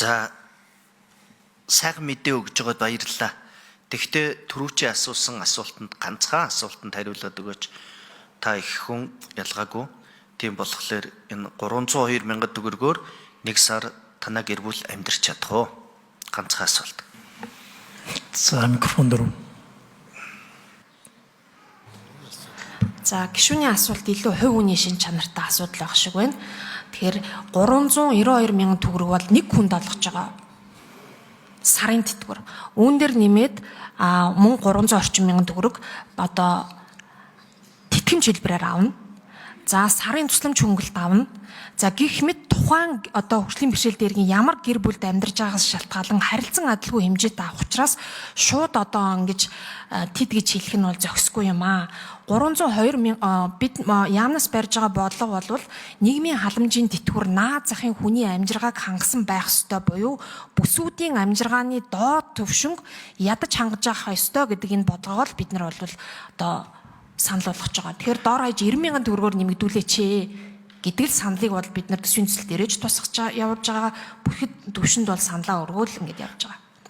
За сайхан мэдээ өгж байгаад баярлалаа. Тэгэхдээ түрүүчийн асуусан асуултанд ганцхан асуултанд хариулаад өгөөч. Та их хүн ялгаагүй. Тийм болохоор энэ 302 мянга төгрөгөөр нэг сар танаа гэр бүл амьдарч чадах уу? Ганцхан асуулт. За микрофон дөрөв. За гишүүний асуулт илүү хувь хүний шин чанартай асуудал байх шиг байна. Тэгэхээр 392 мянган төгрөг бол нэг хүнд олгож байгаа сарын тэтгэвэр. Үүн дээр нэмээд мөн 300 орчим мянган төгрөг одоо тэтгэмж хэлбэрээр авна. За сарын тусламж хөнгөлт авна. За гэх мэт тухайн одоо хөгжлийн бэрхшээл дээргийн ямар гэр бүлд амьдарч байгаас шалтгаалan харилцан адилгүй хэмжээтэй авах учраас шууд одоо ингэж тэд гэж хэлэх нь бол зохисгүй юм аа. 302 бид яамнаас барьж байгаа бодлого бол нийгмийн халамжийн тэтгэвэр наад захын хүний амжиргааг хангасан байх ёстой буюу бүсүүдийн амжиргааны доод төвшинг ядаж хангаж авах ёстой гэдэг энэ бодлогоо бид нар бол одоо санал болгож байгаа. Тэгэхээр доор хаяж 90 мянган төгрөгөөр нэмэгдүүлээч гэдэг л саналыг бол бид нар төсвийн цэцэлд ирэж тусгаж явж байгаа. Бүхэд төвшөнд бол саналаа өргөөл ингэж явж байгаа.